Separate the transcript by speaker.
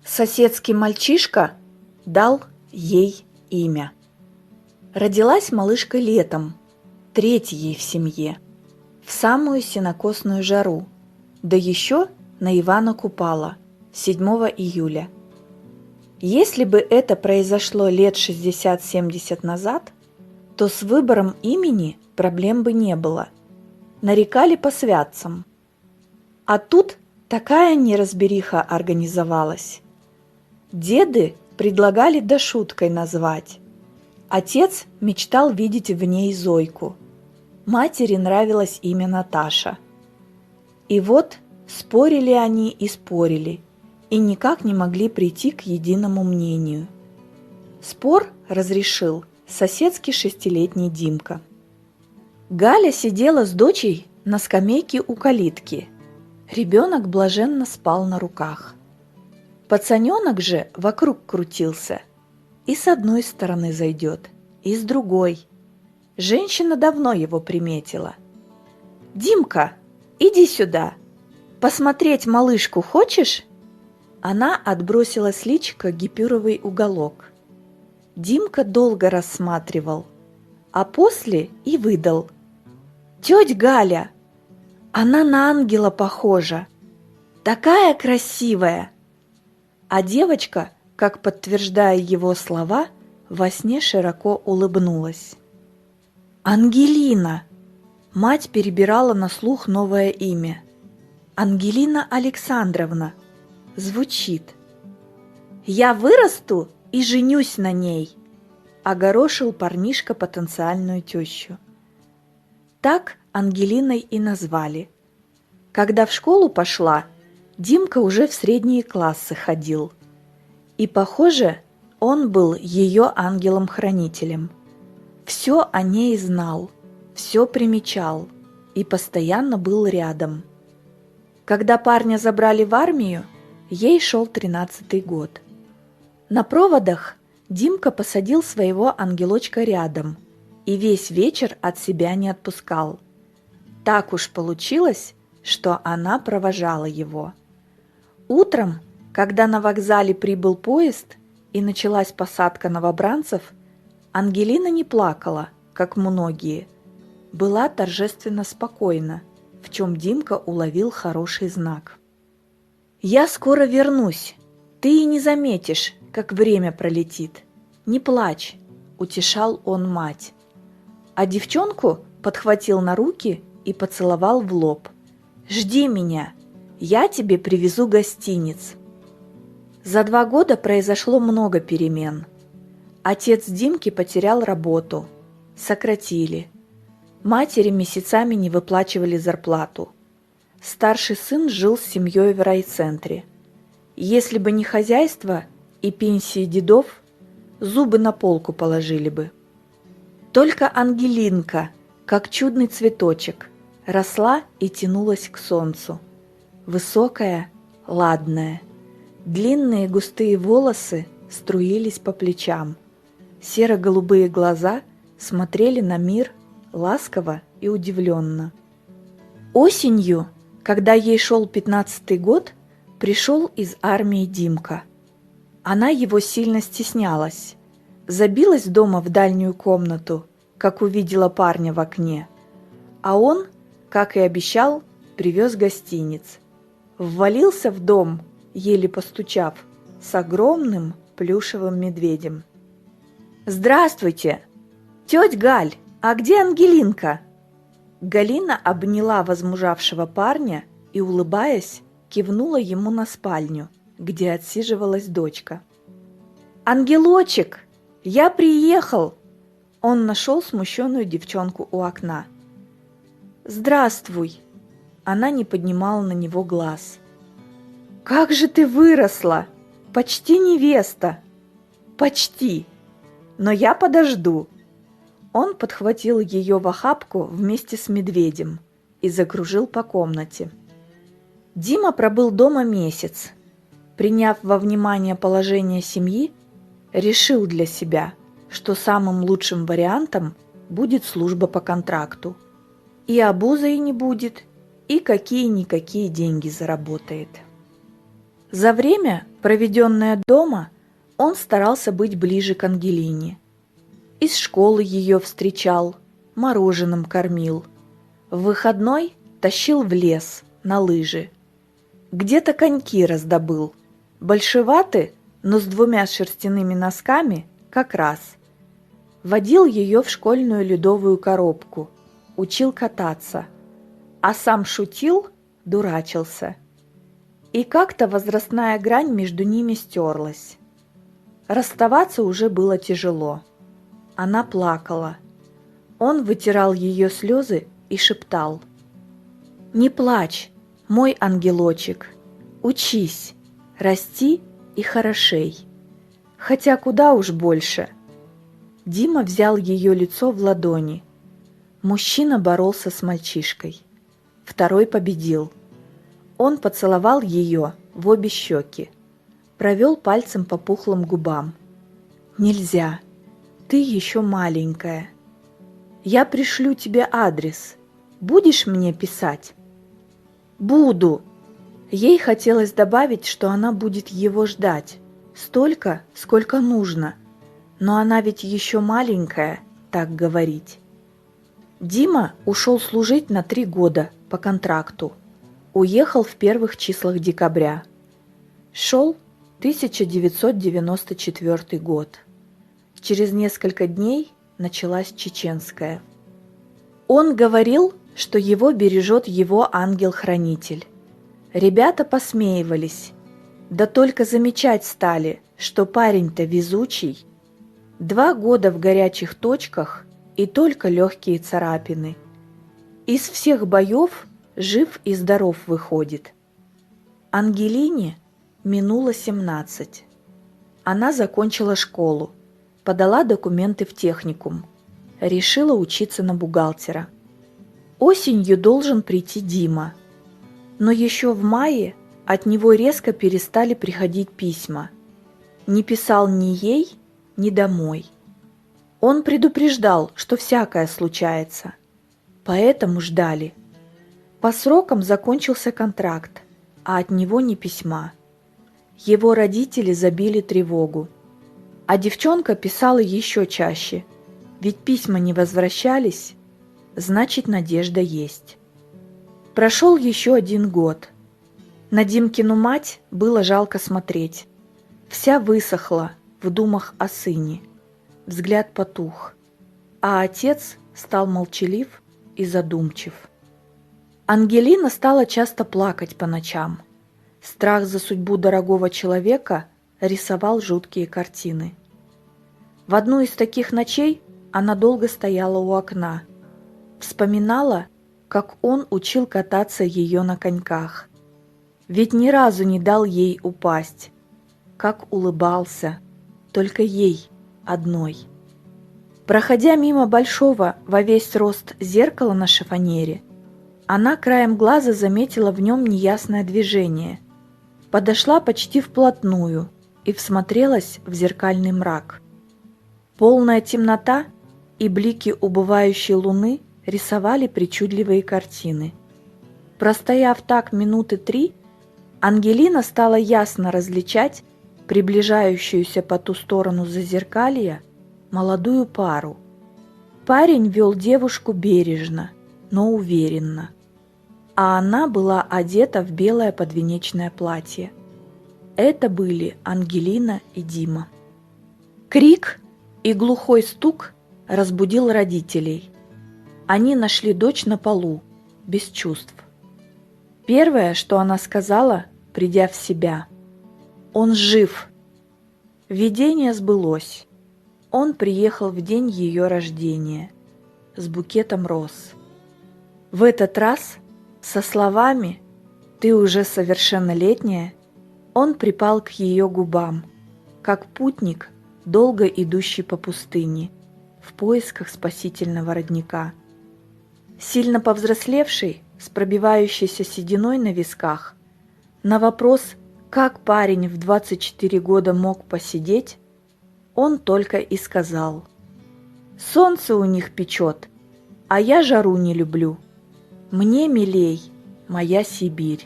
Speaker 1: Соседский мальчишка дал ей имя. Родилась малышка летом, третьей в семье, в самую сенокосную жару, да еще на Ивана Купала, 7 июля. Если бы это произошло лет 60-70 назад, то с выбором имени проблем бы не было. Нарекали по святцам. А тут такая неразбериха организовалась. Деды предлагали да шуткой назвать. Отец мечтал видеть в ней Зойку. Матери нравилось имя Наташа. И вот спорили они и спорили, и никак не могли прийти к единому мнению. Спор разрешил соседский 6-летний Димка. Галя сидела с дочей на скамейке у калитки. Ребенок блаженно спал на руках. Пацаненок же вокруг крутился. И с одной стороны зайдет, и с другой. Женщина давно его приметила. «Димка, иди сюда. Посмотреть малышку хочешь?» Она отбросила с личика гипюровый уголок. Димка долго рассматривал, а после и выдал. «Теть Галя, она на ангела похожа. Такая красивая!» А девочка, как подтверждая его слова, во сне широко улыбнулась. «Ангелина!» Мать перебирала на слух новое имя. «Ангелина Александровна!» Звучит. «Я вырасту и женюсь на ней!» Огорошил парнишка потенциальную тещу. Так Ангелиной и назвали. Когда в школу пошла, Димка уже в средние классы ходил. И, похоже, он был ее ангелом-хранителем. Все о ней знал, все примечал и постоянно был рядом. Когда парня забрали в армию, ей шел 13-й год. На проводах Димка посадил своего ангелочка рядом и весь вечер от себя не отпускал. Так уж получилось, что она провожала его. Утром, когда на вокзале прибыл поезд и началась посадка новобранцев, Ангелина не плакала, как многие. Была торжественно спокойна, в чем Димка уловил хороший знак. «Я скоро вернусь. Ты и не заметишь, как время пролетит. Не плачь», – утешал он мать. А девчонку подхватил на руки и поцеловал в лоб. «Жди меня. Я тебе привезу гостиниц». За 2 года произошло много перемен. Отец Димки потерял работу. Сократили. Матери месяцами не выплачивали зарплату. Старший сын жил с семьей в райцентре. Если бы не хозяйство и пенсии дедов, зубы на полку положили бы. Только Ангелинка, как чудный цветочек, росла и тянулась к солнцу. Высокая, ладная. Длинные густые волосы струились по плечам. Серо-голубые глаза смотрели на мир ласково и удивленно. Осенью, когда ей шел 15-й год, пришел из армии Димка. Она его сильно стеснялась. Забилась дома в дальнюю комнату, как увидела парня в окне. А он, как и обещал, привез гостиниц. Ввалился в дом, еле постучав, с огромным плюшевым медведем. «Здравствуйте! Тетя Галь, а где Ангелинка?» Галина обняла возмужавшего парня и, улыбаясь, кивнула ему на спальню, где отсиживалась дочка. «Ангелочек, я приехал!» Он нашел смущенную девчонку у окна. «Здравствуй!» Она не поднимала на него глаз. «Как же ты выросла! Почти невеста!» «Почти! Но я подожду!» Он подхватил ее в охапку вместе с медведем и закружил по комнате. Дима пробыл дома месяц. Приняв во внимание положение семьи, решил для себя, что самым лучшим вариантом будет служба по контракту. И обузой не будет, и какие-никакие деньги заработает. За время, Проведенное дома, он старался быть ближе к Ангелине. Из школы ее встречал, мороженым кормил. В выходной тащил в лес на лыжи. Где-то коньки раздобыл. Большеваты, но с 2 шерстяными носками как раз. Водил ее в школьную ледовую коробку, учил кататься, а сам шутил, дурачился. И как-то возрастная грань между ними стерлась. Расставаться уже было тяжело. Она плакала. Он вытирал ее слезы и шептал: «Не плачь, мой ангелочек, учись, расти и хорошей. Хотя куда уж больше». Дима взял ее лицо в ладони. Мужчина боролся с мальчишкой. Второй победил. Он поцеловал ее в обе щеки, провел пальцем по пухлым губам. «Нельзя, ты еще маленькая. Я пришлю тебе адрес. Будешь мне писать?» «Буду!» Ей хотелось добавить, что она будет его ждать, столько, сколько нужно, но она ведь еще маленькая, так говорить. Дима ушел служить на 3 года по контракту. Уехал в первых числах декабря. Шел 1994 год. Через несколько дней началась чеченская. Он говорил, что его бережет его ангел-хранитель. Ребята посмеивались, да только замечать стали, что парень-то везучий. 2 года в горячих точках и только легкие царапины. Из всех боев жив и здоров выходит. Ангелине минуло 17. Она закончила школу, подала документы в техникум, решила учиться на бухгалтера. Осенью должен прийти Дима, но еще в мае от него резко перестали приходить письма. Не писал ни ей, ни домой. Он предупреждал, что всякое случается, поэтому ждали. По срокам закончился контракт, а от него ни письма. Его родители забили тревогу. А девчонка писала еще чаще, ведь письма не возвращались, значит, надежда есть. Прошел еще 1 год. На Димкину мать было жалко смотреть. Вся высохла в думах о сыне. Взгляд потух, а отец стал молчалив и задумчив. Ангелина стала часто плакать по ночам. Страх за судьбу дорогого человека рисовал жуткие картины. В одну из таких ночей она долго стояла у окна. Вспоминала, как он учил кататься ее на коньках. Ведь ни разу не дал ей упасть. Как улыбался, только ей одной. Проходя мимо большого во весь рост зеркала на шифоньере, она краем глаза заметила в нем неясное движение. Подошла почти вплотную и всмотрелась в зеркальный мрак. Полная темнота и блики убывающей луны рисовали причудливые картины. Простояв так минуты 3, Ангелина стала ясно различать приближающуюся по ту сторону зазеркалья молодую пару. Парень вел девушку бережно, но уверенно, а она была одета в белое подвенечное платье. Это были Ангелина и Дима. Крик и глухой стук разбудил родителей. Они нашли дочь на полу, без чувств. Первое, что она сказала, придя в себя: «Он жив». Видение сбылось. Он приехал в день ее рождения с букетом роз. В этот раз со словами «Ты уже совершеннолетняя» он припал к ее губам, как путник, долго идущий по пустыне, в поисках спасительного родника. Сильно повзрослевший, с пробивающейся сединой на висках, на вопрос, как парень в 24 года мог посидеть, он только и сказал: «Солнце у них печет, а я жару не люблю. Мне милей моя Сибирь».